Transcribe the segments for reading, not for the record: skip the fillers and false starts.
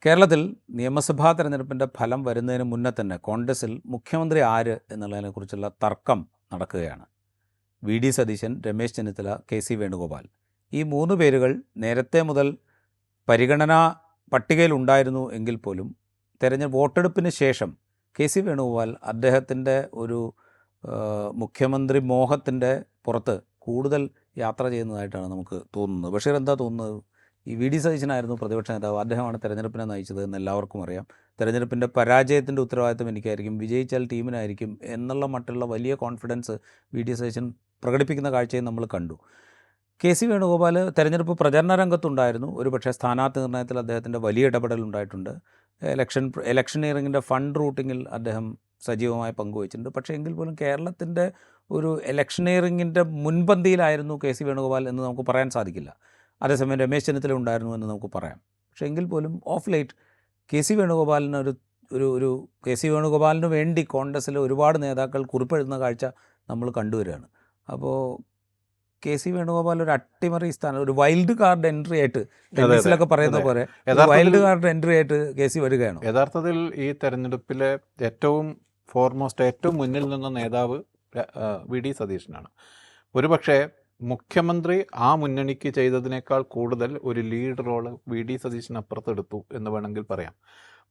കേരളത്തിൽ നിയമസഭാ തെരഞ്ഞെടുപ്പിൻ്റെ ഫലം വരുന്നതിന് മുന്നേ തന്നെ കോൺഗ്രസിൽ മുഖ്യമന്ത്രി ആര് എന്നുള്ളതിനെക്കുറിച്ചുള്ള തർക്കം നടക്കുകയാണ്. V D Satheesan, Ramesh Chennithala, K C Venugopal ഈ മൂന്ന് പേരുകൾ നേരത്തെ മുതൽ പരിഗണനാ പട്ടികയിലുണ്ടായിരുന്നു എങ്കിൽ പോലും വോട്ടെടുപ്പിന് ശേഷം കെ സി വേണുഗോപാൽ അദ്ദേഹത്തിൻ്റെ ഒരു മുഖ്യമന്ത്രി മോഹത്തിൻ്റെ പുറത്ത് കൂടുതൽ യാത്ര ചെയ്യുന്നതായിട്ടാണ് നമുക്ക് തോന്നുന്നത്. ബഷീർ, എന്താ തോന്നുന്നത്? ഈ വി ഡി സതീശനായിരുന്നു പ്രതിപക്ഷ നേതാവ്, അദ്ദേഹമാണ് തെരഞ്ഞെടുപ്പിനെ നയിച്ചത് എന്ന് എല്ലാവർക്കും അറിയാം. തെരഞ്ഞെടുപ്പിൻ്റെ പരാജയത്തിൻ്റെ ഉത്തരവാദിത്വം എനിക്കായിരിക്കും, വിജയിച്ചാൽ ടീമിനായിരിക്കും എന്നുള്ള മറ്റുള്ള വലിയ കോൺഫിഡൻസ് വി ഡി സതീശൻ പ്രകടിപ്പിക്കുന്ന കാഴ്ചയും നമ്മൾ കണ്ടു. കെ സി വേണുഗോപാൽ തെരഞ്ഞെടുപ്പ് പ്രചരണ രംഗത്തുണ്ടായിരുന്നു. ഒരുപക്ഷെ സ്ഥാനാർത്ഥി നിർണ്ണയത്തിൽ അദ്ദേഹത്തിൻ്റെ വലിയ ഇടപെടലുണ്ടായിട്ടുണ്ട്. ഇലക്ഷനിയറിങ്ങിൻ്റെ ഫണ്ട് റൂട്ടിങ്ങിൽ അദ്ദേഹം സജീവമായി പങ്കുവച്ചിട്ടുണ്ട്. പക്ഷേ എങ്കിൽ പോലും കേരളത്തിൻ്റെ ഒരു ഇലക്ഷനിയറിങ്ങിൻ്റെ മുൻപന്തിയിലായിരുന്നു കെ സി വേണുഗോപാൽ എന്ന് നമുക്ക് പറയാൻ സാധിക്കില്ല. അതേസമയം രമേശ് ചെന്നിത്തല ഉണ്ടായിരുന്നു എന്ന് നമുക്ക് പറയാം. പക്ഷേ എങ്കിൽ പോലും ഓഫ് ലേറ്റ് കെ സി വേണുഗോപാലിന് ഒരു കെ സി വേണുഗോപാലിന് വേണ്ടി കോൺഗ്രസ്സിലെ ഒരുപാട് നേതാക്കൾ കുറിപ്പെഴുതുന്ന കാഴ്ച നമ്മൾ കണ്ടുവരികയാണ്. അപ്പോൾ കെ സി വേണുഗോപാൽ ഒരു അട്ടിമറി സ്ഥാനം, ഒരു വൈൽഡ് കാർഡ് എൻട്രി ആയിട്ട് ടെന്നീസിലൊക്കെ പറയുന്ന പോലെ വൈൽഡ് കാർഡ് എൻട്രി ആയിട്ട് കെ സി വരികയാണ്. യഥാർത്ഥത്തിൽ ഈ തെരഞ്ഞെടുപ്പിലെ ഏറ്റവും മുന്നിൽ നിന്ന നേതാവ് വി ഡി സതീശനാണ്. ഒരുപക്ഷെ മുഖ്യമന്ത്രി ആ മുന്നണിക്ക് ചെയ്തതിനേക്കാൾ കൂടുതൽ ഒരു lead role V D Satheesan അപ്പുറത്തെടുത്തു എന്ന് വേണമെങ്കിൽ പറയാം.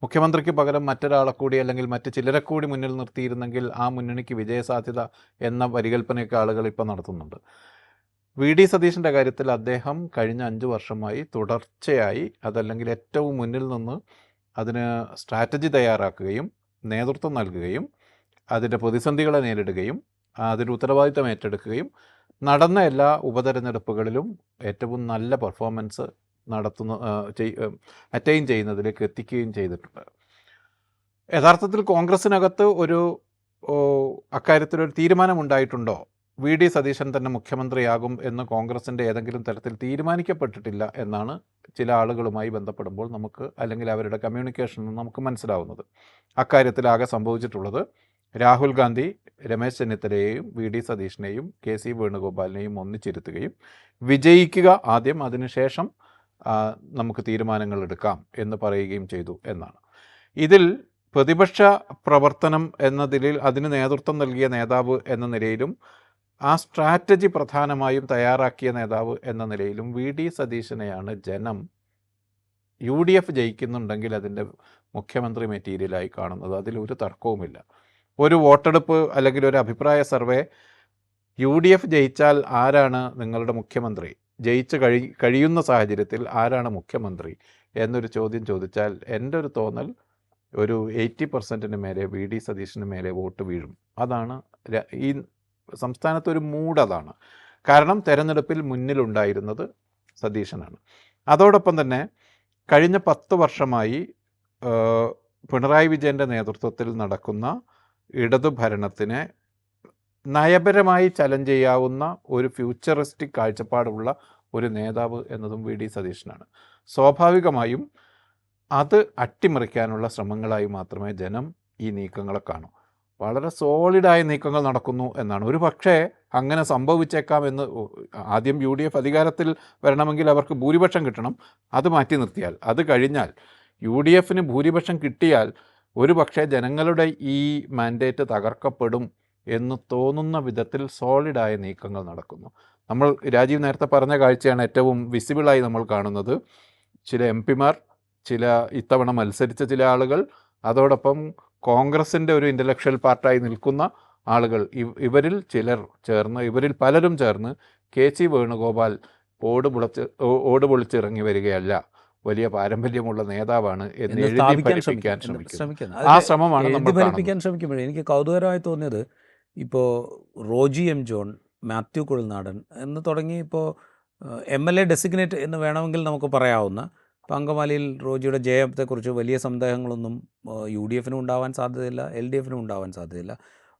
മുഖ്യമന്ത്രിക്ക് പകരം മറ്റൊരാളെ കൂടി അല്ലെങ്കിൽ മറ്റ് ചിലരെ കൂടി മുന്നിൽ നിർത്തിയിരുന്നെങ്കിൽ ആ മുന്നണിക്ക് വിജയസാധ്യത എന്ന പരികല്പനയൊക്കെ ആളുകൾ ഇപ്പോൾ നടത്തുന്നുണ്ട്. വി ഡി സതീശൻ്റെ കാര്യത്തിൽ അദ്ദേഹം കഴിഞ്ഞ 5 വർഷമായി തുടർച്ചയായി അതല്ലെങ്കിൽ ഏറ്റവും മുന്നിൽ നിന്ന് അതിന് സ്ട്രാറ്റജി തയ്യാറാക്കുകയും നേതൃത്വം നൽകുകയും അതിൻ്റെ പ്രതിസന്ധികളെ നേരിടുകയും അതിൻ്റെ ഉത്തരവാദിത്തം ഏറ്റെടുക്കുകയും നടന്ന എല്ലാ ഉപതെരഞ്ഞെടുപ്പുകളിലും ഏറ്റവും നല്ല പെർഫോമൻസ് അറ്റൈൻ ചെയ്യുന്നതിലേക്ക് എത്തിക്കുകയും ചെയ്തിട്ടുണ്ട്. യഥാർത്ഥത്തിൽ കോൺഗ്രസിനകത്ത് അക്കാര്യത്തിലൊരു തീരുമാനമുണ്ടായിട്ടുണ്ടോ? വി ഡി സതീശൻ തന്നെ മുഖ്യമന്ത്രിയാകും എന്ന് കോൺഗ്രസിൻ്റെ ഏതെങ്കിലും തരത്തിൽ തീരുമാനിക്കപ്പെട്ടിട്ടില്ല എന്നാണ് ചില ആളുകളുമായി ബന്ധപ്പെടുമ്പോൾ അല്ലെങ്കിൽ അവരുടെ കമ്മ്യൂണിക്കേഷനിൽ നമുക്ക് മനസ്സിലാവുന്നത്. അക്കാര്യത്തിൽ ആകെ സംഭവിച്ചിട്ടുള്ളത് രാഹുൽ ഗാന്ധി രമേശ് ചെന്നിത്തലയെയും വി ഡി സതീശനെയും കെ സി വേണുഗോപാലിനെയും ഒന്നിച്ചിരുത്തുകയും വിജയിക്കുക ആദ്യം, അതിനുശേഷം നമുക്ക് തീരുമാനങ്ങൾ എടുക്കാം എന്ന് പറയുകയും ചെയ്തു എന്നാണ്. ഇതിൽ പ്രതിപക്ഷ പ്രവർത്തനം എന്നതിൽ അതിന് നേതൃത്വം നൽകിയ നേതാവ് എന്ന നിലയിലും ആ സ്ട്രാറ്റജി പ്രധാനമായും തയ്യാറാക്കിയ നേതാവ് എന്ന നിലയിലും വി ഡി സതീശനെയാണ് ജനം UDF ജയിക്കുന്നുണ്ടെങ്കിൽ അതിൻ്റെ മുഖ്യമന്ത്രി മെറ്റീരിയലായി കാണുന്നത്. അതിലൊരു തർക്കവുമില്ല. ഒരു വോട്ടെടുപ്പ് അല്ലെങ്കിൽ ഒരു അഭിപ്രായ സർവേ UDF ജയിച്ചാൽ ആരാണ് നിങ്ങളുടെ മുഖ്യമന്ത്രി, കഴിയുന്ന സാഹചര്യത്തിൽ ആരാണ് മുഖ്യമന്ത്രി എന്നൊരു ചോദ്യം ചോദിച്ചാൽ എൻ്റെ ഒരു തോന്നൽ ഒരു 80% മേലെ വി ഡി സതീശന് മേലെ വോട്ട് വീഴും. അതാണ് ഈ സംസ്ഥാനത്തൊരു മൂഡ്. അതാണ് കാരണം തെരഞ്ഞെടുപ്പിൽ മുന്നിലുണ്ടായിരുന്നത് സതീശനാണ്. അതോടൊപ്പം തന്നെ കഴിഞ്ഞ 10 വർഷമായി പിണറായി വിജയൻ്റെ നേതൃത്വത്തിൽ നടക്കുന്ന ഇടതു ഭരണത്തിനെ നയപരമായി ചലഞ്ച് ചെയ്യാവുന്ന ഒരു ഫ്യൂച്ചറിസ്റ്റിക് കാഴ്ചപ്പാടുള്ള ഒരു നേതാവ് എന്നതും വി ഡി സതീശനാണ്. സ്വാഭാവികമായും അത് അട്ടിമറിക്കാനുള്ള ശ്രമങ്ങളായി മാത്രമേ ജനം ഈ നീക്കങ്ങളെ കാണൂ. വളരെ സോളിഡായ നീക്കങ്ങൾ നടക്കുന്നു എന്നാണ്. ഒരു പക്ഷേ അങ്ങനെ സംഭവിച്ചേക്കാമെന്ന്. ആദ്യം UDF അധികാരത്തിൽ വരണമെങ്കിൽ അവർക്ക് ഭൂരിപക്ഷം കിട്ടണം. അത് മാറ്റി നിർത്തിയാൽ, അത് കഴിഞ്ഞാൽ UDFന് ഭൂരിപക്ഷം കിട്ടിയാൽ ഒരു പക്ഷേ ജനങ്ങളുടെ ഈ മാൻഡേറ്റ് തകർക്കപ്പെടും എന്ന് തോന്നുന്ന വിധത്തിൽ സോളിഡായ നീക്കങ്ങൾ നടക്കുന്നു. രാജീവ് നേരത്തെ പറഞ്ഞ കാഴ്ചയാണ് ഏറ്റവും വിസിബിളായി നമ്മൾ കാണുന്നത്. ചില MP-മാർ, ഇത്തവണ മത്സരിച്ച ചില ആളുകൾ, അതോടൊപ്പം കോൺഗ്രസിൻ്റെ ഒരു ഇൻ്റലക്ച്വൽ പാർട്ടായി നിൽക്കുന്ന ആളുകൾ, ഇവരിൽ പലരും ചേർന്ന് കെ സി വേണുഗോപാൽ ഓട് പൊളിച്ചിറങ്ങി വരികയല്ല, വലിയ പാരമ്പര്യമുള്ള നേതാവാണ് എന്ന് എഴുതിപ്പിക്കാൻ ശ്രമിക്കുന്നു. ആ ശ്രമമാണ് നമ്മൾ ശ്രമിക്കുമ്പോഴേ എനിക്ക് കൗതുകരമായി തോന്നിയത്, ഇപ്പോൾ റോജി M. ജോൺ, മാത്യു കുഴൽനാടൻ എന്ന് തുടങ്ങി ഇപ്പോൾ MLA ഡെസിഗ്നേറ്റ് എന്ന് വേണമെങ്കിൽ നമുക്ക് പറയാവുന്ന, ഇപ്പോൾ അങ്കമാലിയിൽ റോജിയുടെ ജയത്തെക്കുറിച്ച് വലിയ സന്ദേഹങ്ങളൊന്നും UDFനും ഉണ്ടാവാൻ സാധ്യതയില്ല, LDFനും ഉണ്ടാവാൻ സാധ്യതയില്ല.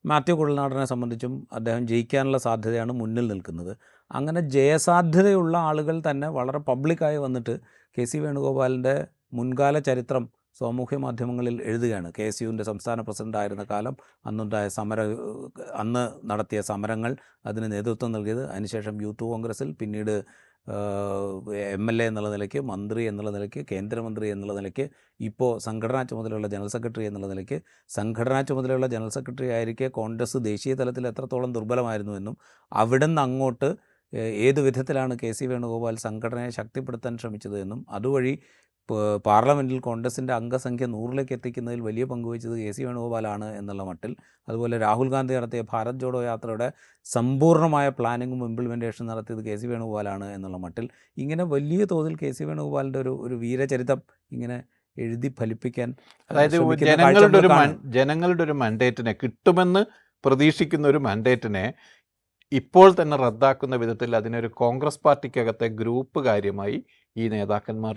മാത്യു കുഴൽനാടനെ സംബന്ധിച്ചും അദ്ദേഹം ജയിക്കാനുള്ള സാധ്യതയാണ് മുന്നിൽ നിൽക്കുന്നത്. അങ്ങനെ ജയസാധ്യതയുള്ള ആളുകൾ തന്നെ വളരെ പബ്ലിക്കായി വന്നിട്ട് കെ സി വേണുഗോപാലിൻ്റെ മുൻകാല ചരിത്രം സാമൂഹ്യ മാധ്യമങ്ങളിൽ എഴുതുകയാണ്. KSUവിൻ്റെ സംസ്ഥാന പ്രസിഡൻ്റായിരുന്ന കാലം, അന്ന് നടത്തിയ സമരങ്ങൾ, അതിന് നേതൃത്വം നൽകിയത്, അതിനുശേഷം യൂത്ത് കോൺഗ്രസ്സിൽ, പിന്നീട് MLA എന്നുള്ള നിലയ്ക്ക്, മന്ത്രി എന്നുള്ള നിലയ്ക്ക്, കേന്ദ്രമന്ത്രി എന്നുള്ള നിലയ്ക്ക്, ഇപ്പോൾ സംഘടനാ ചുമതലയുള്ള ജനറൽ സെക്രട്ടറി എന്നുള്ള നിലയ്ക്ക്, സംഘടനാ ചുമതലയുള്ള ജനറൽ സെക്രട്ടറി ആയിരിക്കെ കോൺഗ്രസ് ദേശീയ തലത്തിൽ എത്രത്തോളം ദുർബലമായിരുന്നു എന്നും അവിടെ നിന്ന് അങ്ങോട്ട് ഏത് വിധത്തിലാണ് KC വേണുഗോപാൽ സംഘടനയെ ശക്തിപ്പെടുത്താൻ ശ്രമിച്ചത് എന്നും അതുവഴി പാർലമെൻറ്റിൽ കോൺഗ്രസിൻ്റെ അംഗസംഖ്യ 100ലേക്ക് എത്തിക്കുന്നതിൽ വലിയ പങ്കുവഹിച്ചത് KC വേണുഗോപാലാണ് എന്നുള്ള മട്ടിൽ, അതുപോലെ രാഹുൽ ഗാന്ധി നടത്തിയ ഭാരത് ജോഡോ യാത്രയുടെ സമ്പൂർണ്ണമായ പ്ലാനിങ്ങും ഇംപ്ലിമെൻറ്റേഷൻ നടത്തിയത് KC വേണുഗോപാലാണ് എന്നുള്ള മട്ടിൽ, ഇങ്ങനെ വലിയ തോതിൽ KC വേണുഗോപാലിൻ്റെ ഒരു വീരചരിതം ഇങ്ങനെ എഴുതി ഫലിപ്പിക്കാൻ അതായത് ശ്രമിക്കുന്ന കാഴ്ച നമ്മൾ കാണും. ജനങ്ങളുടെ ഒരു മാൻഡേറ്റിനെ കിട്ടുമെന്ന് പ്രതീക്ഷിക്കുന്ന ഒരു മാൻഡേറ്റിനെ ഇപ്പോൾ തന്നെ റദ്ദാക്കുന്ന വിധത്തിൽ അതിനൊരു കോൺഗ്രസ് പാർട്ടിക്കകത്തെ ഗ്രൂപ്പ് കാര്യമായി ഈ നേതാക്കന്മാർ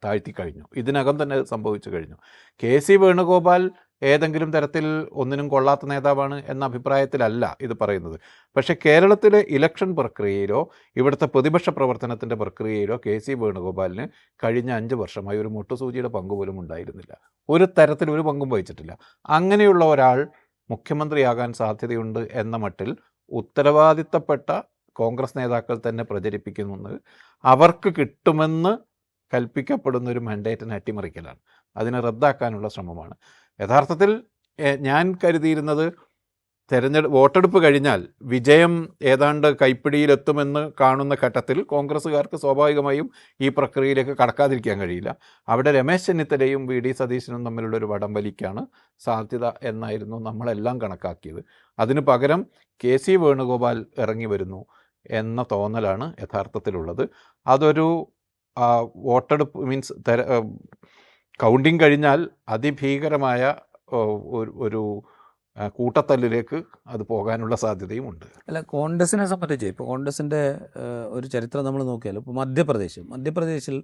താഴ്ത്തി കഴിഞ്ഞു. ഇതിനകം തന്നെ സംഭവിച്ചു കഴിഞ്ഞു. KC വേണുഗോപാൽ ഏതെങ്കിലും തരത്തിൽ ഒന്നിനും കൊള്ളാത്ത നേതാവാണ് എന്ന അഭിപ്രായത്തിലല്ല ഇത് പറയുന്നത്. പക്ഷേ കേരളത്തിലെ ഇലക്ഷൻ പ്രക്രിയയിലോ ഇവിടുത്തെ പ്രതിപക്ഷ പ്രവർത്തനത്തിൻ്റെ പ്രക്രിയയിലോ KC വേണുഗോപാലിന് കഴിഞ്ഞ 5 വർഷമായി ഒരു മുട്ടുസൂചിയുടെ പങ്കുപോലും ഉണ്ടായിരുന്നില്ല. ഒരു തരത്തിൽ ഒരു പങ്കും വഹിച്ചിട്ടില്ല. അങ്ങനെയുള്ള ഒരാൾ മുഖ്യമന്ത്രിയാകാൻ സാധ്യതയുണ്ട് എന്ന മട്ടിൽ ഉത്തരവാദിത്തപ്പെട്ട കോൺഗ്രസ് നേതാക്കൾ തന്നെ പ്രചരിപ്പിക്കുന്നത് അവർക്ക് കിട്ടുമെന്ന് കൽപ്പിക്കപ്പെടുന്ന ഒരു മാൻഡേറ്റിനെ അട്ടിമറിക്കലാണ്. അതിനെ റദ്ദാക്കാനുള്ള ശ്രമമാണ്. യഥാർത്ഥത്തിൽ ഞാൻ കരുതിയിരുന്നത് വോട്ടെടുപ്പ് കഴിഞ്ഞാൽ വിജയം ഏതാണ്ട് കൈപ്പിടിയിലെത്തുമെന്ന് കാണുന്ന ഘട്ടത്തിൽ കോൺഗ്രസ്സുകാർക്ക് സ്വാഭാവികമായും ഈ പ്രക്രിയയിലേക്ക് കടക്കാതിരിക്കാൻ കഴിയില്ല. അവിടെ രമേശ് ചെന്നിത്തലയും VD സതീശനും തമ്മിലുള്ള ഒരു വടംവലിക്കാണ് സാധ്യത എന്നായിരുന്നു നമ്മളെല്ലാം കണക്കാക്കിയത്. അതിനു പകരം KC വേണുഗോപാൽ ഇറങ്ങി വരുന്നു എന്ന തോന്നലാണ് യഥാർത്ഥത്തിലുള്ളത്. അതൊരു വോട്ടെടുപ്പ് മീൻസ് കൗണ്ടിങ് കഴിഞ്ഞാൽ അതിഭീകരമായ ഒരു കൂട്ടത്തല്ലിലേക്ക് അത് പോകാനുള്ള സാധ്യതയും ഉണ്ട്. അല്ല, കോൺഗ്രസിനെ സംബന്ധിച്ച് ഇപ്പോൾ കോൺഗ്രസിൻ്റെ ഒരു ചരിത്രം നമ്മൾ നോക്കിയാൽ ഇപ്പോൾ മധ്യപ്രദേശിൽ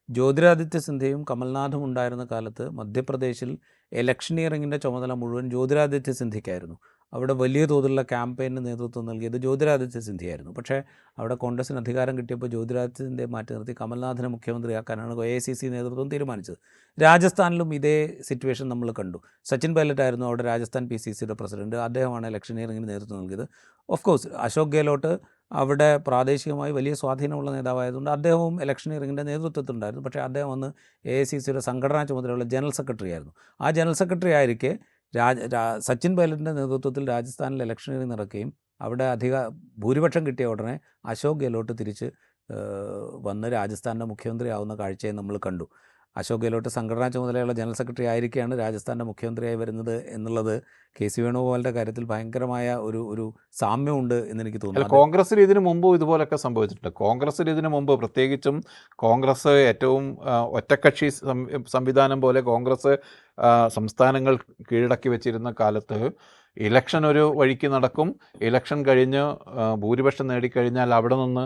ജ്യോതിരാദിത്യ സിന്ധ്യയും കമൽനാഥും ഉണ്ടായിരുന്ന കാലത്ത് മധ്യപ്രദേശിൽ ഇലക്ഷനിയറിങ്ങിൻ്റെ ചുമതല മുഴുവൻ ജ്യോതിരാദിത്യ സിന്ധ്യയ്ക്കായിരുന്നു. അവിടെ വലിയ തോതിലുള്ള ക്യാമ്പയിന് നേതൃത്വം നൽകിയത് ജ്യോതിരാദിത്യ സിന്ധ്യയായിരുന്നു. പക്ഷേ അവിടെ കോൺഗ്രസിന് അധികാരം കിട്ടിയപ്പോൾ ജ്യോതിരാദിത്യ സിന്ധ്യയെ മാറ്റി നിർത്തി കമൽനാഥിനെ മുഖ്യമന്ത്രിയാക്കാനാണ് AICC നേതൃത്വം തീരുമാനിച്ചത്. രാജസ്ഥാനിലും ഇതേ സിറ്റുവേഷൻ നമ്മൾ കണ്ടു. സച്ചിൻ പൈലറ്റ് ആയിരുന്നു അവിടെ രാജസ്ഥാൻ PCCയുടെ പ്രസിഡന്റ്. അദ്ദേഹമാണ് ഇലക്ഷനിയറിങ്ങിന് നേതൃത്വം നൽകിയത്. ഓഫ് കോഴ്സ് അശോക് ഗെഹ്ലോട്ട് അവിടെ പ്രാദേശികമായി വലിയ സ്വാധീനമുള്ള നേതാവായതുകൊണ്ട് അദ്ദേഹവും ഇലക്ഷനിയറിങ്ങിൻ്റെ നേതൃത്വത്തിലുണ്ടായിരുന്നു. പക്ഷേ അദ്ദേഹം അന്ന് AICCയുടെ സംഘടനാ ചുമതലയുള്ള ജനറൽ സെക്രട്ടറി ആയിരുന്നു. ആ ജനറൽ സെക്രട്ടറി ആയിരിക്കെ സച്ചിൻ പൈലറ്റിൻ്റെ നേതൃത്വത്തിൽ രാജസ്ഥാനിൽ ഇലക്ഷനിയറിംഗ് നടക്കുകയും അവിടെ ഭൂരിപക്ഷം കിട്ടിയ ഉടനെ അശോക് ഗെഹ്ലോട്ട് തിരിച്ച് വന്ന് രാജസ്ഥാൻ്റെ മുഖ്യമന്ത്രി ആവുന്ന കാഴ്ചയെ നമ്മൾ കണ്ടു. അശോക് ഗെഹ്ലോട്ട് സംഘടനാ ചുമതലയുള്ള ജനറൽ സെക്രട്ടറി ആയിരിക്കെയാണ് രാജസ്ഥാൻ്റെ മുഖ്യമന്ത്രിയായി വരുന്നത് എന്നുള്ളത് KC വേണുഗോപാലിൻ്റെ കാര്യത്തിൽ ഭയങ്കരമായ ഒരു സാമ്യമുണ്ട് എന്നെനിക്ക് തോന്നുന്നു. കോൺഗ്രസ്സിൽ ഇതിനു മുമ്പും ഇതുപോലൊക്കെ സംഭവിച്ചിട്ടുണ്ട്. കോൺഗ്രസ്സിൽ ഇതിനു മുമ്പ് പ്രത്യേകിച്ചും കോൺഗ്രസ് ഏറ്റവും ഒറ്റക്കക്ഷി സംവിധാനം പോലെ കോൺഗ്രസ് സംസ്ഥാനങ്ങൾ കീഴടക്കി വെച്ചിരുന്ന കാലത്ത് ഇലക്ഷൻ ഒരു വഴിക്ക് നടക്കും. ഇലക്ഷൻ കഴിഞ്ഞ് ഭൂരിപക്ഷം നേടിക്കഴിഞ്ഞാൽ അവിടെ നിന്ന്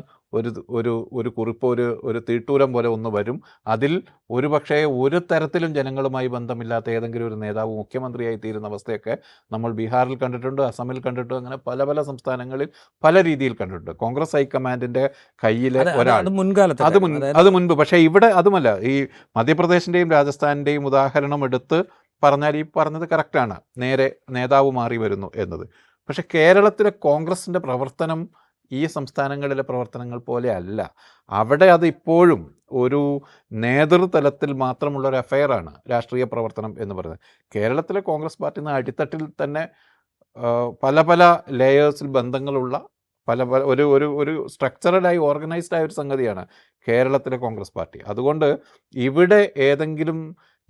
ഒരു കുറിപ്പ് ഒരു തീട്ടൂരം പോലെ ഒന്ന് വരും. അതിൽ ഒരു പക്ഷേ ഒരു തരത്തിലും ജനങ്ങളുമായി ബന്ധമില്ലാത്ത ഏതെങ്കിലും ഒരു നേതാവ് മുഖ്യമന്ത്രിയായി തീരുന്ന അവസ്ഥയൊക്കെ നമ്മൾ ബീഹാറിൽ കണ്ടിട്ടുണ്ട്, അസമിൽ കണ്ടിട്ടുണ്ട്, അങ്ങനെ പല പല സംസ്ഥാനങ്ങളിൽ പല രീതിയിൽ കണ്ടിട്ടുണ്ട്. കോൺഗ്രസ് ഹൈക്കമാൻഡിൻ്റെ കയ്യിലെ ഒരാൾ അത് മുൻപ്. പക്ഷേ ഇവിടെ അതുമല്ല. ഈ മധ്യപ്രദേശിൻ്റെയും രാജസ്ഥാനിൻ്റെയും ഉദാഹരണം എടുത്ത് പറഞ്ഞാൽ ഈ പറഞ്ഞത് കറക്റ്റാണ്, നേരെ നേതാവ് മാറി വരുന്നു എന്നത്. പക്ഷേ കേരളത്തിലെ കോൺഗ്രസിൻ്റെ പ്രവർത്തനം ഈ സംസ്ഥാനങ്ങളിലെ പ്രവർത്തനങ്ങൾ പോലെ അല്ല. അവിടെ അത് ഇപ്പോഴും ഒരു നേതൃതലത്തിൽ മാത്രമുള്ളൊരു അഫെയറാണ് രാഷ്ട്രീയ പ്രവർത്തനം എന്ന് പറയുന്നത്. കേരളത്തിലെ കോൺഗ്രസ് പാർട്ടി അടിത്തട്ടിൽ തന്നെ പല പല ലെയേഴ്സിൽ ബന്ധങ്ങളുള്ള ഒരു സ്ട്രക്ചറഡായി ഓർഗനൈസ്ഡായ ഒരു സംഗതിയാണ് കേരളത്തിലെ കോൺഗ്രസ് പാർട്ടി. അതുകൊണ്ട് ഇവിടെ ഏതെങ്കിലും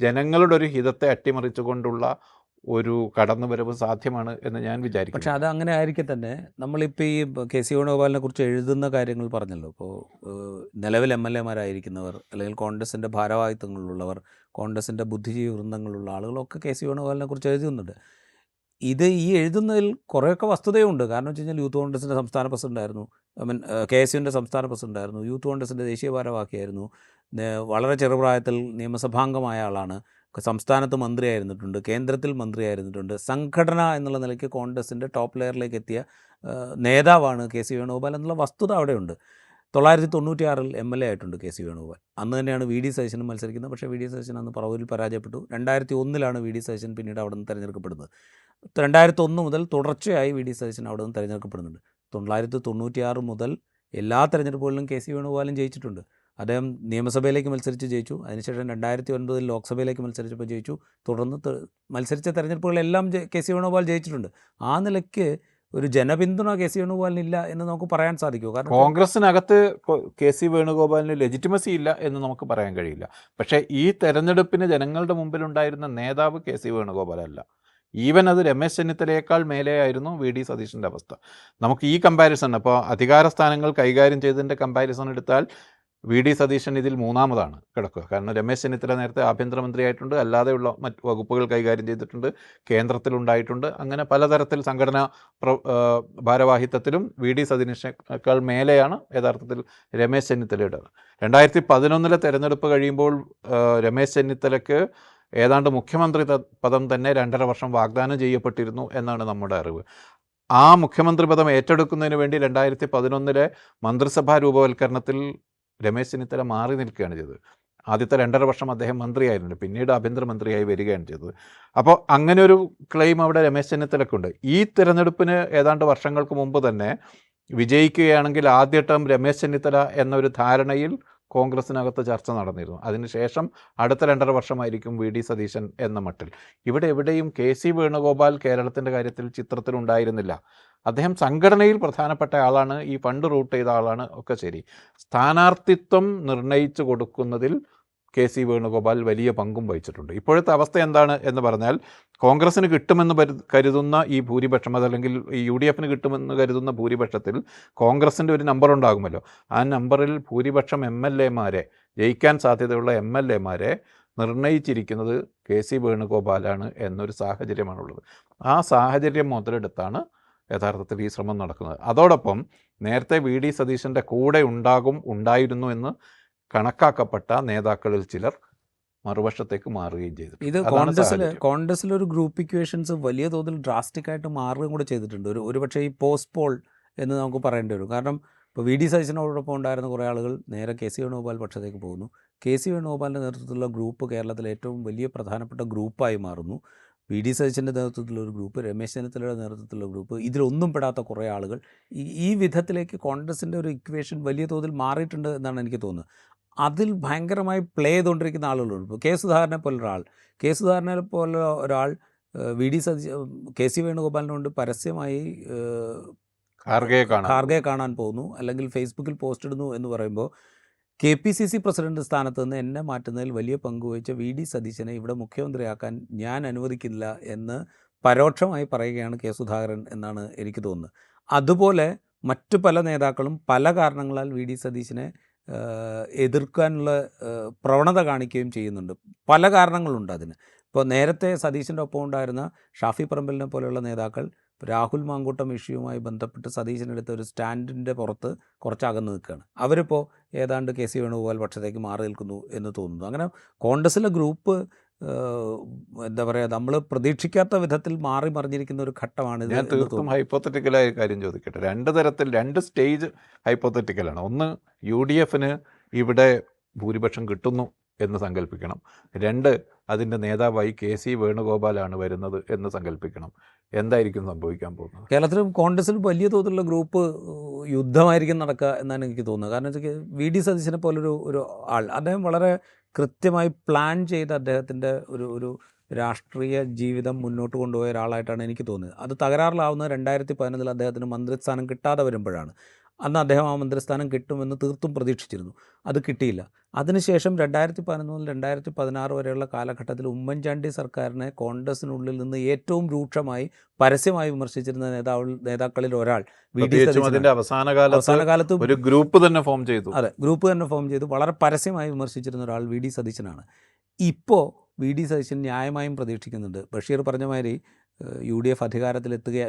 ജനങ്ങളുടെ ഒരു ഹിതത്തെ അട്ടിമറിച്ചുകൊണ്ടുള്ള ഒരു കടന്നുവരവ് സാധ്യമാണ് എന്ന് ഞാൻ വിചാരിക്കുന്നു. പക്ഷേ അത് അങ്ങനെ ആയിരിക്കെ തന്നെ നമ്മളിപ്പോൾ ഈ KC വേണുഗോപാലിനെ കുറിച്ച് എഴുതുന്ന കാര്യങ്ങൾ പറഞ്ഞല്ലോ. ഇപ്പോൾ നിലവിൽ MLA മാരായിരിക്കുന്നവർ അല്ലെങ്കിൽ കോൺഗ്രസിൻ്റെ ഭാരവാഹിത്വങ്ങളുള്ളവർ, കോൺഗ്രസിൻ്റെ ബുദ്ധിജീവി വൃന്ദങ്ങളുള്ള ആളുകളൊക്കെ KC വേണുഗോപാലിനെ കുറിച്ച് എഴുതുന്നുണ്ട്. ഈ എഴുതുന്നതിൽ കുറേയൊക്കെ വസ്തുതയുണ്ട്. കാരണം വെച്ച് കഴിഞ്ഞാൽ യൂത്ത് കോൺഗ്രസിൻ്റെ സംസ്ഥാന പ്രസിഡൻ്റായിരുന്നു, KSUവിൻ്റെ സംസ്ഥാന പ്രസിഡൻ്റായിരുന്നു, യൂത്ത് കോൺഗ്രസിൻ്റെ ദേശീയ ഭാരവാഹിയായിരുന്നു, വളരെ ചെറുപ്രായത്തിൽ നിയമസഭാംഗമായ ആളാണ്, സംസ്ഥാനത്ത് മന്ത്രിയായിരുന്നിട്ടുണ്ട്, കേന്ദ്രത്തിൽ മന്ത്രിയായിരുന്നിട്ടുണ്ട്, സംഘടന എന്നുള്ള നിലയ്ക്ക് കോൺഗ്രസിൻ്റെ ടോപ്പ് ലെയറിലേക്ക് എത്തിയ നേതാവാണ് KC വേണുഗോപാൽ എന്നുള്ള വസ്തുത അവിടെയുണ്ട്. 1996 MLA ആയിട്ടുണ്ട് KC വേണുഗോപാൽ. അന്ന് തന്നെയാണ് VD സതീശനും മത്സരിക്കുന്നത്. പക്ഷേ VD സതീശൻ അന്ന് പറവൂരിൽ പരാജയപ്പെട്ടു. 2001 VD സതീശൻ പിന്നീട് അവിടെ നിന്ന് തിരഞ്ഞെടുക്കപ്പെടുന്നത്. 2001 മുതൽ തുടർച്ചയായി VD സതീശൻ അവിടെ നിന്ന് തിരഞ്ഞെടുക്കപ്പെടുന്നുണ്ട്. 1996 മുതൽ എല്ലാ തെരഞ്ഞെടുപ്പുകളിലും കെ സി വേണുഗോപാലും ജയിച്ചിട്ടുണ്ട്. അദ്ദേഹം നിയമസഭയിലേക്ക് മത്സരിച്ച് ജയിച്ചു. അതിനുശേഷം 2009 ലോക്സഭയിലേക്ക് മത്സരിച്ചപ്പോൾ ജയിച്ചു. തുടർന്ന് മത്സരിച്ച തെരഞ്ഞെടുപ്പുകളെല്ലാം കെ സി വേണുഗോപാൽ ജയിച്ചിട്ടുണ്ട്. ആ നിലയ്ക്ക് ഒരു ജനപിന്തുണ കെ സി വേണുഗോപാലിനില്ല എന്ന് നമുക്ക് പറയാൻ സാധിക്കുമോ? കാരണം കോൺഗ്രസിനകത്ത് കെ സി വേണുഗോപാലിന് ലെജിറ്റിമസി ഇല്ല എന്ന് നമുക്ക് പറയാൻ കഴിയില്ല. പക്ഷേ ഈ തെരഞ്ഞെടുപ്പിന് ജനങ്ങളുടെ മുമ്പിലുണ്ടായിരുന്ന നേതാവ് കെ സി വേണുഗോപാലല്ല. ഈവൻ അത് രമേശ് ചെന്നിത്തലയേക്കാൾ മേലെയായിരുന്നു വി ഡി സതീശൻ്റെ അവസ്ഥ. നമുക്ക് ഈ കമ്പാരിസൺ, അപ്പോൾ അധികാര സ്ഥാനങ്ങൾ കൈകാര്യം ചെയ്തതിൻ്റെ കമ്പാരിസൺ എടുത്താൽ വി ഡി സതീശൻ ഇതിൽ മൂന്നാമതാണ് കിടക്കുക. കാരണം രമേശ് ചെന്നിത്തല നേരത്തെ ആഭ്യന്തരമന്ത്രിയായിട്ടുണ്ട്, അല്ലാതെയുള്ള മറ്റ് വകുപ്പുകൾ കൈകാര്യം ചെയ്തിട്ടുണ്ട്, കേന്ദ്രത്തിലുണ്ടായിട്ടുണ്ട്. അങ്ങനെ പലതരത്തിൽ സംഘടനാ ഭാരവാഹിത്വത്തിലും വി ഡി സതീശനേക്കാൾ മേലെയാണ് യഥാർത്ഥത്തിൽ രമേശ് ചെന്നിത്തലയുടെ. 2011 തെരഞ്ഞെടുപ്പ് കഴിയുമ്പോൾ രമേശ് ചെന്നിത്തലയ്ക്ക് ഏതാണ്ട് മുഖ്യമന്ത്രി പദം തന്നെ 2.5 വർഷം വാഗ്ദാനം ചെയ്യപ്പെട്ടിരുന്നു എന്നാണ് നമ്മുടെ അറിവ്. ആ മുഖ്യമന്ത്രി പദം ഏറ്റെടുക്കുന്നതിന് വേണ്ടി 2011 മന്ത്രിസഭാ രൂപവൽക്കരണത്തിൽ രമേശ് ചെന്നിത്തല മാറി നിൽക്കുകയാണ് ചെയ്തത്. ആദ്യത്തെ 2.5 വർഷം അദ്ദേഹം മന്ത്രിയായിരുന്നു, പിന്നീട് ആഭ്യന്തരമന്ത്രിയായി വരികയാണ് ചെയ്തത്. അപ്പോൾ അങ്ങനെ ഒരു ക്ലെയിം അവിടെ രമേശ് ചെന്നിത്തലക്കുണ്ട്. ഈ തിരഞ്ഞെടുപ്പിന് ഏതാണ്ട് വർഷങ്ങൾക്ക് മുമ്പ് തന്നെ വിജയിക്കുകയാണെങ്കിൽ ആദ്യ ടേം രമേശ് ചെന്നിത്തല എന്നൊരു ധാരണയിൽ കോൺഗ്രസിനകത്ത് ചർച്ച നടന്നിരുന്നു. അതിനുശേഷം അടുത്ത 2.5 വർഷമായിരിക്കും വി ഡി സതീശൻ എന്ന മട്ടിൽ. ഇവിടെ എവിടെയും കെ സി വേണുഗോപാൽ കേരളത്തിൻ്റെ കാര്യത്തിൽ ചിത്രത്തിലുണ്ടായിരുന്നില്ല. അദ്ദേഹം സംഘടനയിൽ പ്രധാനപ്പെട്ട ആളാണ്, ഈ ഫണ്ട് റൂട്ട് ചെയ്ത ആളാണ്, ഒക്കെ ശരി. സ്ഥാനാർത്ഥിത്വം നിർണയിച്ചു കൊടുക്കുന്നതിൽ കെ സി വേണുഗോപാൽ വലിയ പങ്കും വഹിച്ചിട്ടുണ്ട്. ഇപ്പോഴത്തെ അവസ്ഥ എന്താണ് എന്ന് പറഞ്ഞാൽ, കോൺഗ്രസ്സിന് കിട്ടുമെന്ന് കരുതുന്ന ഈ ഭൂരിപക്ഷം, അതല്ലെങ്കിൽ ഈ യു ഡി എഫിന് കിട്ടുമെന്ന് കരുതുന്ന ഭൂരിപക്ഷത്തിൽ കോൺഗ്രസിൻ്റെ ഒരു നമ്പർ ഉണ്ടാകുമല്ലോ. ആ നമ്പറിൽ ഭൂരിപക്ഷം എം എൽ എമാരെ, ജയിക്കാൻ സാധ്യതയുള്ള എം എൽ എമാരെ നിർണയിച്ചിരിക്കുന്നത് കെ സി വേണുഗോപാലാണ് എന്നൊരു സാഹചര്യമാണുള്ളത്. ആ സാഹചര്യം മുതലെടുത്താണ് യഥാർത്ഥത്തിൽ ഈ ശ്രമം നടക്കുന്നത്. അതോടൊപ്പം നേരത്തെ വി ഡി സതീശൻ്റെ കൂടെ ഉണ്ടായിരുന്നു എന്ന് കണക്കാക്കപ്പെട്ട നേതാക്കളിൽ ചിലർ മറുവശത്തേക്ക് മാറുകയും ചെയ്തു. ഇത് കോൺഗ്രസിലൊരു ഗ്രൂപ്പ് ഇക്വേഷൻസ് വലിയ തോതിൽ ഡ്രാസ്റ്റിക് ആയിട്ട് മാറുകയും കൂടെ ചെയ്തിട്ടുണ്ട്. ഒരുപക്ഷെ ഈ പോസ്റ്റ് പോൾ എന്ന് നമുക്ക് പറയേണ്ടി വരും. കാരണം ഇപ്പോൾ വി ഡി സതീശനോടൊപ്പം ഉണ്ടായിരുന്ന കുറേ ആളുകൾ നേരെ കെ സി വേണുഗോപാൽ പക്ഷത്തേക്ക് പോകുന്നു. കെ സി വേണുഗോപാലിൻ്റെ നേതൃത്വത്തിലുള്ള ഗ്രൂപ്പ് കേരളത്തിലെ ഏറ്റവും വലിയ പ്രധാനപ്പെട്ട ഗ്രൂപ്പായി മാറുന്നു. വി ഡി സതീശൻ്റെ നേതൃത്വത്തിലൊരു ഗ്രൂപ്പ്, രമേശ് ചെന്നിത്തലയുടെ നേതൃത്വത്തിലുള്ള ഗ്രൂപ്പ്, ഇതിലൊന്നും പെടാത്ത കുറേ ആളുകൾ, ഈ വിധത്തിലേക്ക് കോൺഗ്രസിൻ്റെ ഒരു ഇക്വേഷൻ വലിയ തോതിൽ മാറിയിട്ടുണ്ട് എന്നാണ് എനിക്ക് തോന്നുന്നത്. അതിൽ ഭയങ്കരമായി പ്ലേ ചെയ്തുകൊണ്ടിരിക്കുന്ന ആളുകളുണ്ട്. ഇപ്പോൾ കെ സുധാകരനെ പോലെ ഒരാൾ കെ സി വേണുഗോപാലിനോട് പരസ്യമായി ഖാർഗയെ കാണാൻ പോകുന്നു, അല്ലെങ്കിൽ ഫേസ്ബുക്കിൽ പോസ്റ്റ് ഇടുന്നു എന്ന് പറയുമ്പോൾ K P C C president സ്ഥാനത്ത് നിന്ന് എന്നെ മാറ്റുന്നതിൽ വലിയ പങ്കുവഹിച്ച വി ഡി സതീശനെ ഇവിടെ മുഖ്യമന്ത്രിയാക്കാൻ ഞാൻ അനുവദിക്കില്ല എന്ന് പരോക്ഷമായി പറയുകയാണ് കെ സുധാകരൻ എന്നാണ് എനിക്ക് തോന്നുന്നത്. അതുപോലെ മറ്റു പല നേതാക്കളും പല കാരണങ്ങളാൽ വി ഡി സതീശനെ എതിർക്കാനുള്ള പ്രവണത കാണിക്കുകയും ചെയ്യുന്നുണ്ട്. പല കാരണങ്ങളുണ്ട് അതിന്. ഇപ്പോൾ നേരത്തെ സതീശൻ്റെ ഒപ്പം ഉണ്ടായിരുന്ന ഷാഫി പറമ്പലിനെ പോലെയുള്ള നേതാക്കൾ രാഹുൽ മാങ്കൂട്ടം ഇഷ്യൂവുമായി ബന്ധപ്പെട്ട് സതീശനെടുത്ത ഒരു സ്റ്റാൻഡിൻ്റെ പുറത്ത് കുറച്ച് അകന്ന് നിൽക്കുകയാണ്. അവരിപ്പോൾ ഏതാണ്ട് കെ സി വേണുഗോപാൽ പക്ഷത്തേക്ക് മാറി നിൽക്കുന്നു എന്ന് തോന്നുന്നു. അങ്ങനെ കോൺഗ്രസിലെ ഗ്രൂപ്പ് എന്താ പറയുക, നമ്മൾ പ്രതീക്ഷിക്കാത്ത വിധത്തിൽ മാറി മറിഞ്ഞിരിക്കുന്ന ഒരു ഘട്ടമാണിത്. ഞാൻ തീർത്തും ഹൈപ്പോത്തറ്റിക്കലായ കാര്യം ചോദിക്കട്ടെ. 2 സ്റ്റേജ് ഹൈപ്പോത്തറ്റിക്കലാണ്. ഒന്ന്, യു ഡി എഫിന് ഇവിടെ ഭൂരിപക്ഷം കിട്ടുന്നു എന്ന് സങ്കല്പിക്കണം. 2, അതിൻ്റെ നേതാവായി കെ സി വേണുഗോപാലാണ് വരുന്നത് എന്ന് സങ്കല്പിക്കണം. എന്തായിരിക്കും സംഭവിക്കാൻ പോകുന്നത്? കേരളത്തിലും കോൺഗ്രസിലും വലിയ തോതിലുള്ള ഗ്രൂപ്പ് യുദ്ധമായിരിക്കും നടക്കുക എന്നാണ് എനിക്ക് തോന്നുന്നത്. കാരണം വെച്ചാൽ വി ഡി സതീശനെ പോലൊരു ആൾ, അദ്ദേഹം വളരെ കൃത്യമായി പ്ലാൻ ചെയ്ത് അദ്ദേഹത്തിൻ്റെ ഒരു രാഷ്ട്രീയ ജീവിതം മുന്നോട്ട് കൊണ്ടുപോയ ഒരാളായിട്ടാണ് എനിക്ക് തോന്നുന്നത്. അത് തകരാറിലാവുന്നത് 2011 അദ്ദേഹത്തിന് മന്ത്രിസ്ഥാനം കിട്ടാതെ വരുമ്പോഴാണ്. അന്ന് അദ്ദേഹം ആ മന്ത്രിസ്ഥാനം കിട്ടുമെന്ന് തീർത്തും പ്രതീക്ഷിച്ചിരുന്നു. അത് കിട്ടിയില്ല. അതിനുശേഷം 2011 മുതൽ 2016 വരെയുള്ള കാലഘട്ടത്തിൽ ഉമ്മൻചാണ്ടി സർക്കാരിനെ കോൺഗ്രസിനുള്ളിൽ നിന്ന് ഏറ്റവും രൂക്ഷമായി പരസ്യമായി വിമർശിച്ചിരുന്ന നേതാക്കളിൽ ഒരാൾ വി ഡി സതീശൻ. അവസാന കാലത്ത് ഒരു ഗ്രൂപ്പ് തന്നെ ഫോം ചെയ്തു. അതെ, ഗ്രൂപ്പ് തന്നെ ഫോം ചെയ്തു വളരെ പരസ്യമായി വിമർശിച്ചിരുന്ന ഒരാൾ വി ഡി സതീശനാണ്. ഇപ്പോൾ വി ഡി സതീശൻ ന്യായമായും പ്രതീക്ഷിക്കുന്നുണ്ട്. ബഷീർ പറഞ്ഞ മാതിരി U D F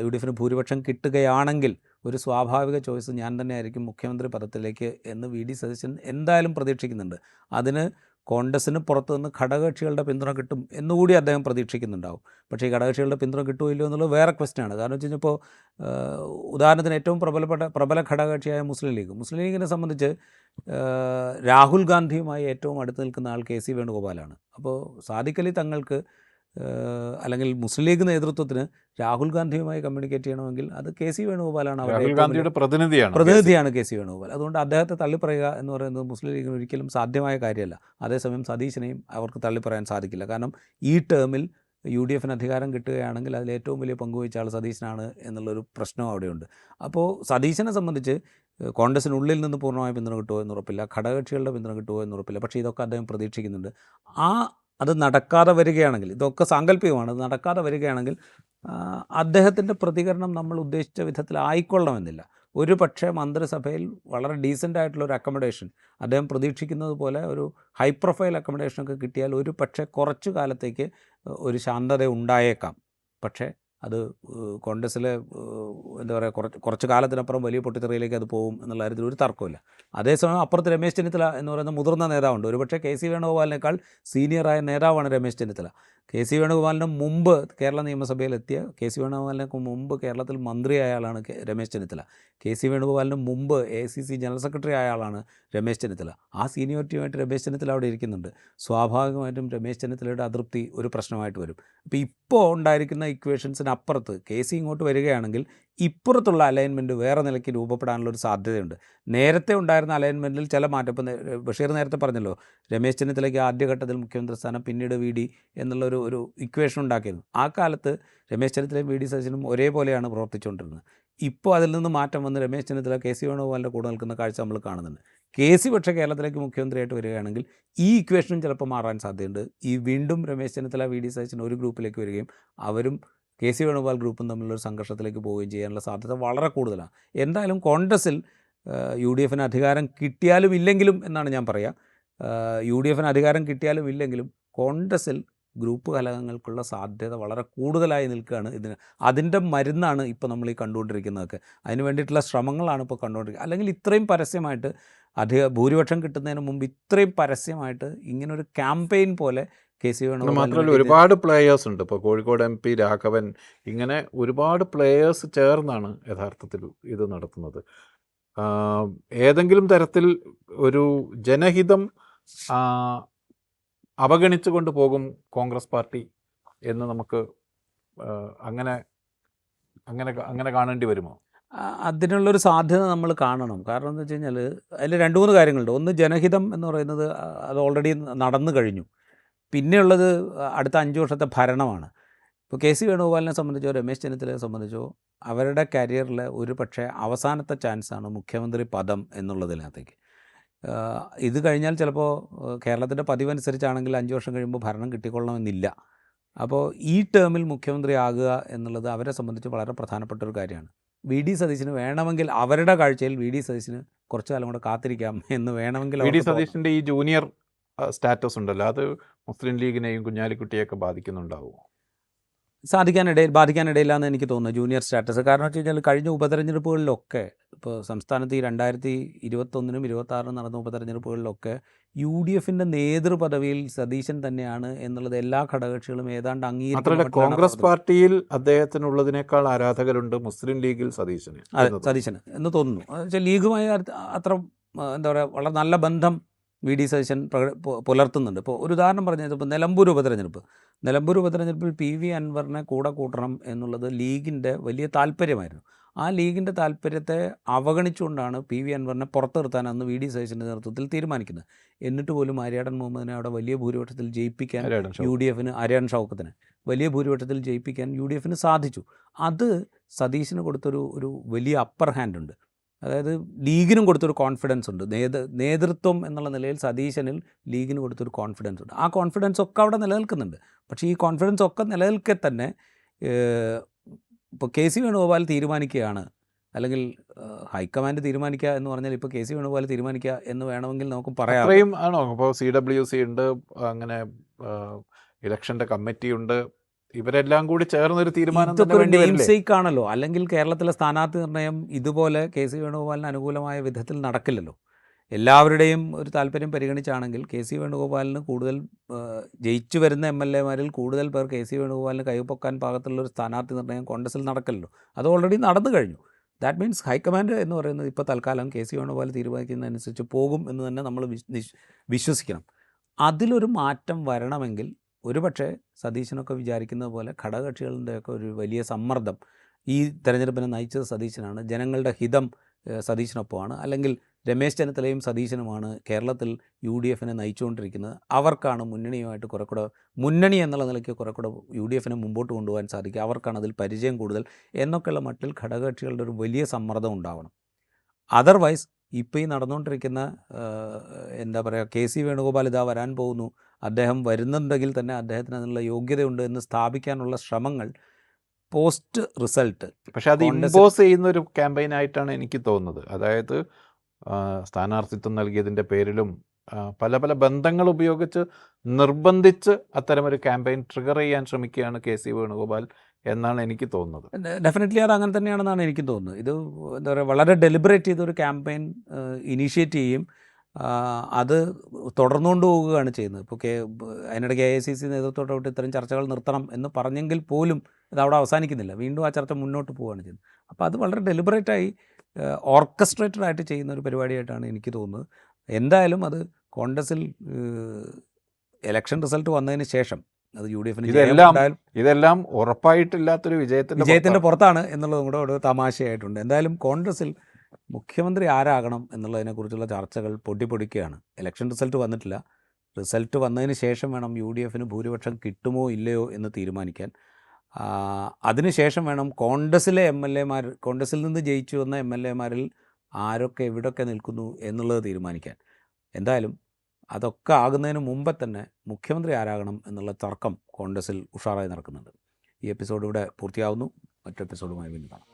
U D എഫിന് ഭൂരിപക്ഷം കിട്ടുകയാണെങ്കിൽ ഒരു സ്വാഭാവിക ചോയ്സ് ഞാൻ തന്നെ ആയിരിക്കും മുഖ്യമന്ത്രി പദത്തിലേക്ക് എന്ന് വി ഡി സതീശൻ എന്തായാലും പ്രതീക്ഷിക്കുന്നുണ്ട്. അതിന് കോൺഗ്രസ്സിന് പുറത്തു നിന്ന് ഘടകകക്ഷികളുടെ പിന്തുണ കിട്ടും എന്നുകൂടി അദ്ദേഹം പ്രതീക്ഷിക്കുന്നുണ്ടാവും. പക്ഷേ ഈ ഘടകകക്ഷികളുടെ പിന്തുണ കിട്ടുമോ ഇല്ലയോ എന്നുള്ളത് വേറെ ക്വസ്റ്റ്യനാണ്. കാരണം വെച്ച് കഴിഞ്ഞപ്പോൾ ഉദാഹരണത്തിന് ഏറ്റവും പ്രബല ഘടകകക്ഷിയായ മുസ്ലിം ലീഗിനെ സംബന്ധിച്ച് രാഹുൽ ഗാന്ധിയുമായി ഏറ്റവും അടുത്ത് നിൽക്കുന്ന ആൾ കെ സി വേണുഗോപാലാണ്. അപ്പോൾ സാദിഖ് അലി തങ്ങൾക്ക് അല്ലെങ്കിൽ മുസ്ലിം ലീഗ് നേതൃത്വത്തിന് രാഹുൽ ഗാന്ധിയുമായി കമ്മ്യൂണിക്കേറ്റ് ചെയ്യണമെങ്കിൽ അത് കെ സി വേണുഗോപാലാണ് അവരുടെ രാഹുൽ ഏറ്റവും വലിയ ഗാന്ധിയുടെ പ്രതിനിധിയാണ് പ്രതിനിധിയാണ് കെ സി വേണുഗോപാൽ. അതുകൊണ്ട് അദ്ദേഹത്തെ തള്ളിപ്പറയുക എന്ന് പറയുന്നത് മുസ്ലിം ലീഗിന് ഒരിക്കലും സാധ്യമായ കാര്യമല്ല. അതേസമയം സതീശനെയും അവർക്ക് തള്ളിപ്പറയാൻ സാധിക്കില്ല. കാരണം ഈ ടേമിൽ യു ഡി എഫിന് അധികാരം കിട്ടുകയാണെങ്കിൽ അതിൽ ഏറ്റവും വലിയ പങ്കുവഹിച്ച ആൾ സതീശനാണ് എന്നുള്ളൊരു പ്രശ്നവും അവിടെയുണ്ട്. അപ്പോൾ സതീശനെ സംബന്ധിച്ച് കോൺഗ്രസിനുള്ളിൽ നിന്ന് പൂർണ്ണമായ പിന്തുണ കിട്ടുമോ എന്നുറപ്പില്ല, ഘടകകക്ഷികളുടെ പിന്തുണ കിട്ടുമോ എന്നുറപ്പില്ല. പക്ഷേ ഇതൊക്കെ അദ്ദേഹം പ്രതീക്ഷിക്കുന്നുണ്ട്. അത് നടക്കാതെ വരികയാണെങ്കിൽ, ഇതൊക്കെ സാങ്കല്പികമാണ്, അത് നടക്കാതെ വരികയാണെങ്കിൽ അദ്ദേഹത്തിൻ്റെ പ്രതികരണം നമ്മൾ ഉദ്ദേശിച്ച വിധത്തിലായിക്കൊള്ളണമെന്നില്ല. ഒരു പക്ഷേ മന്ത്രിസഭയിൽ വളരെ ഡീസൻ്റ് ആയിട്ടുള്ള ഒരു അക്കമഡേഷൻ, അദ്ദേഹം പ്രതീക്ഷിക്കുന്നത് പോലെ ഒരു ഹൈ പ്രൊഫൈൽ അക്കമഡേഷനൊക്കെ കിട്ടിയാൽ ഒരു പക്ഷേ കുറച്ചു കാലത്തേക്ക് ഒരു ശാന്തത ഉണ്ടായേക്കാം. പക്ഷേ അത് കോൺഗ്രസ്സിലെ എന്താ പറയുക, കുറച്ച് കാലത്തിനപ്പുറം വലിയ പൊട്ടിത്തെറിയിലേക്ക് അത് പോകും എന്നുള്ള കാര്യത്തിൽ ഒരു തർക്കമില്ല. അതേസമയം അപ്പുറത്ത് രമേശ് ചെന്നിത്തല എന്ന് പറയുന്ന മുതിർന്ന നേതാവുണ്ട്. ഒരുപക്ഷെ കെ സി വേണുഗോപാലിനേക്കാൾ സീനിയറായ നേതാവാണ് രമേശ് ചെന്നിത്തല. കെ സി വേണുഗോപാലിന് മുമ്പ് കേരള നിയമസഭയിലെത്തിയ, കെ സി വേണുഗോപാലിനൊക്കെ മുമ്പ് കേരളത്തിൽ മന്ത്രിയായ ആളാണ് രമേശ് ചെന്നിത്തല. കെ സി വേണുഗോപാലിന് മുമ്പ് AICC ജനറൽ സെക്രട്ടറി ആയ ആളാണ് രമേശ് ചെന്നിത്തല. ആ സീനിയോറിറ്റിയുമായിട്ട് രമേശ് ചെന്നിത്തല അവിടെ ഇരിക്കുന്നുണ്ട്. സ്വാഭാവികമായിട്ടും രമേശ് ചെന്നിത്തലയുടെ അതൃപ്തി ഒരു പ്രശ്നമായിട്ട് വരും. അപ്പോൾ ഇപ്പോൾ ഉണ്ടായിരിക്കുന്ന ഇക്വേഷൻസിനപ്പുറത്ത് കെ സി ഇങ്ങോട്ട് വരികയാണെങ്കിൽ ഇപ്പുറത്തുള്ള അലൈൻമെൻറ്റ് വേറെ നിലയ്ക്ക് രൂപപ്പെടാനുള്ളൊരു സാധ്യതയുണ്ട്. നേരത്തെ ഉണ്ടായിരുന്ന അലൈൻമെൻറ്റിൽ ചില മാറ്റം, ഇപ്പം ബഷീർ നേരത്തെ പറഞ്ഞല്ലോ, രമേശ് ചെന്നിത്തലയ്ക്ക് ആദ്യഘട്ടത്തിൽ മുഖ്യമന്ത്രി സ്ഥാനം, പിന്നീട് VD എന്നുള്ളൊരു ഇക്വേഷൻ ഉണ്ടാക്കിയിരുന്നു. ആ കാലത്ത് രമേശ് ചെന്നിത്തലയും VD സതീശനും ഒരേപോലെയാണ് പ്രവർത്തിച്ചുകൊണ്ടിരുന്നത്. ഇപ്പോൾ അതിൽ നിന്ന് മാറ്റം വന്ന് രമേശ് ചെന്നിത്തല കെ സി വേണുഗോപാലിൻ്റെ കൂടെ നിൽക്കുന്ന കാഴ്ച നമ്മൾ കാണുന്നുണ്ട്. കെ സി പക്ഷേ കേരളത്തിലേക്ക് മുഖ്യമന്ത്രിയായിട്ട് വരികയാണെങ്കിൽ ഈ ഇക്വേഷനും ചിലപ്പോൾ മാറാൻ സാധ്യതയുണ്ട്. വീണ്ടും രമേശ് ചെന്നിത്തല VD സതീശൻ ഒരു ഗ്രൂപ്പിലേക്ക് വരികയും അവരും കെ സി വേണുഗോപാൽ ഗ്രൂപ്പും തമ്മിലൊരു സംഘർഷത്തിലേക്ക് പോവുകയും ചെയ്യാനുള്ള സാധ്യത വളരെ കൂടുതലാണ്. എന്തായാലും കോൺഗ്രസ്സിൽ UDF അധികാരം കിട്ടിയാലും ഇല്ലെങ്കിലും എന്നാണ് ഞാൻ പറയുക. UDF അധികാരം കിട്ടിയാലും ഇല്ലെങ്കിലും കോൺഗ്രസ്സിൽ ഗ്രൂപ്പ് കലഹങ്ങൾക്കുള്ള സാധ്യത വളരെ കൂടുതലായി നിൽക്കുകയാണ്. അതിൻ്റെ മരുന്നാണ് ഇപ്പോൾ നമ്മൾ ഈ കണ്ടുകൊണ്ടിരിക്കുന്നതൊക്കെ. അതിന് വേണ്ടിയിട്ടുള്ള ശ്രമങ്ങളാണ് ഇപ്പോൾ കണ്ടുകൊണ്ടിരിക്കുന്നത്. അല്ലെങ്കിൽ ഇത്രയും പരസ്യമായിട്ട് ഭൂരിപക്ഷം കിട്ടുന്നതിന് മുമ്പ് ഇത്രയും പരസ്യമായിട്ട് ഇങ്ങനൊരു ക്യാമ്പയിൻ പോലെ കെ സി വേണുഗോപാൽ മാത്രമല്ല ഒരുപാട് പ്ലേയേഴ്സ് ഉണ്ട്. ഇപ്പോൾ കോഴിക്കോട് MP രാഘവൻ, ഇങ്ങനെ ഒരുപാട് പ്ലേയേഴ്സ് ചേർന്നാണ് യഥാർത്ഥത്തിൽ ഇത് നടത്തുന്നത്. ഏതെങ്കിലും തരത്തിൽ ഒരു ജനഹിതം അവഗണിച്ചു കൊണ്ട് പോകും കോൺഗ്രസ് പാർട്ടി എന്ന് നമുക്ക് അങ്ങനെ അങ്ങനെ അങ്ങനെ കാണേണ്ടി വരുമോ? അതിനുള്ളൊരു സാധ്യത നമ്മൾ കാണണം. കാരണം എന്ന് വെച്ച് കഴിഞ്ഞാൽ അതിൽ 2-3 കാര്യങ്ങളുണ്ട്. ഒന്ന്, ജനഹിതം എന്ന് പറയുന്നത് അത് ഓൾറെഡി നടന്നു കഴിഞ്ഞു. പിന്നെയുള്ളത് അടുത്ത 5 വർഷത്തെ ഭരണമാണ്. ഇപ്പോൾ കെ സി വേണുഗോപാലിനെ സംബന്ധിച്ചോ രമേശ് ചെന്നിത്തലയെ സംബന്ധിച്ചോ അവരുടെ കരിയറിലെ ഒരു പക്ഷേ അവസാനത്തെ ചാൻസാണ് മുഖ്യമന്ത്രി പദം എന്നുള്ളതിനകത്തേക്ക്. ഇത് കഴിഞ്ഞാൽ ചിലപ്പോൾ കേരളത്തിൻ്റെ പതിവനുസരിച്ചാണെങ്കിൽ 5 വർഷം കഴിയുമ്പോൾ ഭരണം കിട്ടിക്കൊള്ളണമെന്നില്ല. അപ്പോൾ ഈ ടേമിൽ മുഖ്യമന്ത്രി ആകുക എന്നുള്ളത് അവരെ സംബന്ധിച്ച് വളരെ പ്രധാനപ്പെട്ട ഒരു കാര്യമാണ്. VD സതീശന് വേണമെങ്കിൽ, അവരുടെ കാഴ്ചയിൽ VD സതീശന് കുറച്ചു കാലം കൂടെ കാത്തിരിക്കാം എന്ന് വേണമെങ്കിൽ. VD സതീശൻ്റെ ഈ ജൂനിയർ സ്റ്റാറ്റസ് ഉണ്ടല്ലോ, അത് മുസ്ലിം ലീഗിനെയും കുഞ്ഞാലിക്കുട്ടിയൊക്കെ ബാധിക്കുന്നുണ്ടാവുമോ? ബാധിക്കാനിടയില്ല എന്ന് എനിക്ക് തോന്നുന്നു ജൂനിയർ സ്റ്റാറ്റസ്. കാരണം വെച്ച് കഴിഞ്ഞാൽ കഴിഞ്ഞ ഉപതെരഞ്ഞെടുപ്പുകളിലൊക്കെ, ഇപ്പോൾ സംസ്ഥാനത്ത് ഈ 2021-നും 2026 നടന്ന ഉപതെരഞ്ഞെടുപ്പുകളിലൊക്കെ UDF നേതൃപദവിയിൽ സതീശൻ തന്നെയാണ് എന്നുള്ളത് എല്ലാ ഘടകകക്ഷികളും ഏതാണ്ട് മാത്രമല്ല, കോൺഗ്രസ് പാർട്ടിയിൽ അദ്ദേഹത്തിനുള്ളതിനേക്കാൾ ആരാധകരുണ്ട് മുസ്ലിം ലീഗിൽ സതീശന് എന്ന് തോന്നുന്നു. വെച്ചാൽ ലീഗുമായി അത്ര എന്താ പറയുക, വളരെ നല്ല ബന്ധം VD സതീശൻ പുലർത്തുന്നുണ്ട്. ഇപ്പോൾ ഒരു ഉദാഹരണം പറഞ്ഞത്, ഇപ്പോൾ നിലമ്പൂർ ഉപതെരഞ്ഞെടുപ്പിൽ PV അൻവറിനെ കൂടെ കൂട്ടണം എന്നുള്ളത് ലീഗിൻ്റെ വലിയ താല്പര്യമായിരുന്നു. ആ ലീഗിൻ്റെ താല്പര്യത്തെ അവഗണിച്ചുകൊണ്ടാണ് PV അൻവറിനെ പുറത്തു നിർത്താൻ അന്ന് VD സതീശൻ്റെ നേതൃത്വത്തിൽ തീരുമാനിക്കുന്നത്. എന്നിട്ട് പോലും ആര്യാടൻ മുഹമ്മദിനെ അവിടെ വലിയ ഭൂരിപക്ഷത്തിൽ ജയിപ്പിക്കാൻ ആര്യാടൻ ഷൗക്കത്തിനെ വലിയ ഭൂരിപക്ഷത്തിൽ ജയിപ്പിക്കാൻ UDF സാധിച്ചു. അത് സതീശന് കൊടുത്തൊരു വലിയ അപ്പർ ഹാൻഡ് ഉണ്ട്. അതായത് ലീഗിനും കൊടുത്തൊരു കോൺഫിഡൻസ് ഉണ്ട്. നേതൃത്വം എന്നുള്ള നിലയിൽ സതീശനിൽ ലീഗിന് കൊടുത്തൊരു കോൺഫിഡൻസ് ഉണ്ട്. ആ കോൺഫിഡൻസ് ഒക്കെ അവിടെ നിലനിൽക്കുന്നുണ്ട്. പക്ഷേ ഈ കോൺഫിഡൻസ് ഒക്കെ നിലനിൽക്കെ തന്നെ ഇപ്പോൾ കെ സി വേണുഗോപാൽ തീരുമാനിക്കുകയാണ്, അല്ലെങ്കിൽ ഹൈക്കമാൻഡ് തീരുമാനിക്കുക എന്ന് പറഞ്ഞാൽ ഇപ്പോൾ കെ സി വേണുഗോപാൽ തീരുമാനിക്കുക എന്ന് വേണമെങ്കിൽ നമുക്ക് പറയാം. അത്രയും ആണോ? ഇപ്പോൾ CWC ഉണ്ട്, അങ്ങനെ ഇലക്ഷൻ്റെ കമ്മിറ്റി ഉണ്ട്, ഇവരെല്ലാം കൂടി ചേർന്നൊരു തീരുമാനം ആണല്ലോ. അല്ലെങ്കിൽ കേരളത്തിലെ സ്ഥാനാർത്ഥി നിർണ്ണയം ഇതുപോലെ കെ സി വേണുഗോപാലിന് അനുകൂലമായ വിധത്തിൽ നടക്കില്ലല്ലോ. എല്ലാവരുടെയും ഒരു താല്പര്യം പരിഗണിച്ചാണെങ്കിൽ കെ സി വേണുഗോപാലിന് കൂടുതൽ ജയിച്ചു വരുന്ന MLA-മാരിൽ കൂടുതൽ പേർ കെ സി വേണുഗോപാലിന് കൈപ്പൊക്കാൻ പാകത്തുള്ളൊരു സ്ഥാനാർത്ഥി നിർണ്ണയം കോൺഗ്രസിൽ നടക്കില്ലല്ലോ. അത് ഓൾറെഡി നടന്നു കഴിഞ്ഞു. ദാറ്റ് മീൻസ് ഹൈക്കമാൻഡ് എന്ന് പറയുന്നത് ഇപ്പോൾ തൽക്കാലം കെ സി വേണുഗോപാൽ തീരുമാനിക്കുന്നതനുസരിച്ച് പോകും എന്ന് തന്നെ നമ്മൾ വിശ്വസിക്കണം. അതിലൊരു മാറ്റം വരണമെങ്കിൽ ഒരുപക്ഷെ സതീശനൊക്കെ വിചാരിക്കുന്നത് പോലെ ഘടകകക്ഷികളുടെയൊക്കെ ഒരു വലിയ സമ്മർദ്ദം ഈ തെരഞ്ഞെടുപ്പിനെ നയിച്ചത് സതീശനാണ്. ജനങ്ങളുടെ ഹിതം സതീശനൊപ്പമാണ്. അല്ലെങ്കിൽ രമേശ് ചെന്നിത്തലയും സതീശനുമാണ് കേരളത്തിൽ UDFനെ നയിച്ചുകൊണ്ടിരിക്കുന്നത്. അവർക്കാണ് മുന്നണിയുമായിട്ട് കുറേക്കൂടെ മുന്നണി എന്നുള്ള നിലയ്ക്ക് കുറേക്കൂടെ UDFനെ മുമ്പോട്ട് കൊണ്ടുപോകാൻ സാധിക്കുക, അവർക്കാണ് അതിൽ പരിചയം കൂടുതൽ എന്നൊക്കെയുള്ള മട്ടിൽ ഘടകകക്ഷികളുടെ ഒരു വലിയ സമ്മർദ്ദം ഉണ്ടാവണം. അതർവൈസ് ഇപ്പോൾ ഈ നടന്നുകൊണ്ടിരിക്കുന്ന എന്താ പറയുക, KC വേണുഗോപാൽ ഇതാ വരാൻ പോകുന്നു, അദ്ദേഹം വരുന്നുണ്ടെങ്കിൽ തന്നെ അദ്ദേഹത്തിന് അതിനുള്ള യോഗ്യതയുണ്ട് എന്ന് സ്ഥാപിക്കാനുള്ള ശ്രമങ്ങൾ പോസ്റ്റ് റിസൾട്ട് പക്ഷെ അത് ഇമ്പോസ് ചെയ്യുന്ന ഒരു ക്യാമ്പയിനായിട്ടാണ് എനിക്ക് തോന്നുന്നത്. അതായത് സ്ഥാനാർത്ഥിത്വം നൽകിയതിൻ്റെ പേരിലും പല പല ബന്ധങ്ങൾ ഉപയോഗിച്ച് നിർബന്ധിച്ച് അത്തരമൊരു ക്യാമ്പയിൻ ട്രിഗർ ചെയ്യാൻ ശ്രമിക്കുകയാണ് KC വേണുഗോപാൽ എന്നാണ് എനിക്ക് തോന്നുന്നത്. ഡെഫിനറ്റ്ലി അത് അങ്ങനെ തന്നെയാണെന്നാണ് എനിക്ക് തോന്നുന്നത്. ഇത് എന്താ പറയുക, വളരെ ഡെലിബറേറ്റ് ചെയ്തൊരു ക്യാമ്പയിൻ ഇനീഷ്യേറ്റ് ചെയ്യും, അത് തുടർന്നുകൊണ്ട് പോവുകയാണ് ചെയ്യുന്നത്. ഇപ്പോൾ അതിനിടയ്ക്ക് AICC നേതൃത്വത്തോട്ട് ഇത്തരം ചർച്ചകൾ നിർത്തണം എന്ന് പറഞ്ഞെങ്കിൽ പോലും ഇത് അവിടെ അവസാനിക്കുന്നില്ല, വീണ്ടും ആ ചർച്ച മുന്നോട്ട് പോവുകയാണ് ചെയ്യുന്നത്. അപ്പോൾ അത് വളരെ ഡെലിബറേറ്റായി ഓർക്കസ്ട്രേറ്റഡ് ആയിട്ട് ചെയ്യുന്ന ഒരു പരിപാടിയായിട്ടാണ് എനിക്ക് തോന്നുന്നത്. എന്തായാലും അത് കോൺഗ്രസിൽ ഇലക്ഷൻ റിസൾട്ട് വന്നതിന് ശേഷം അത് UDFന് ഇതെല്ലാം ഉറപ്പായിട്ടില്ലാത്തൊരു വിജയത്തിൻ്റെ പുറത്താണ് എന്നുള്ളതും കൂടെ ഒരു തമാശയായിട്ടുണ്ട്. എന്തായാലും കോൺഗ്രസിൽ മുഖ്യമന്ത്രി ആരാകണം എന്നുള്ളതിനെക്കുറിച്ചുള്ള ചർച്ചകൾ പൊടിക്കുകയാണ്. ഇലക്ഷൻ റിസൾട്ട് വന്നിട്ടില്ല. റിസൾട്ട് വന്നതിന് ശേഷം വേണം UDFന് ഭൂരിപക്ഷം കിട്ടുമോ ഇല്ലയോ എന്ന് തീരുമാനിക്കാൻ. അതിനുശേഷം വേണം കോൺഗ്രസിലെ MLA മാർ, കോൺഗ്രസിൽ നിന്ന് ജയിച്ചു വന്ന MLA മാരിൽ ആരൊക്കെ എവിടെയൊക്കെ നിൽക്കുന്നു എന്നുള്ളത് തീരുമാനിക്കാൻ. എന്തായാലും അതൊക്കെ ആകുന്നതിന് മുമ്പ് തന്നെ മുഖ്യമന്ത്രി ആരാകണം എന്നുള്ള തർക്കം കോൺഗ്രസിൽ ഉഷാറായി നടക്കുന്നുണ്ട്. ഈ എപ്പിസോഡ് ഇവിടെ പൂർത്തിയാവുന്നു. മറ്റു എപ്പിസോഡുമായി വീണ്ടും കാണാം.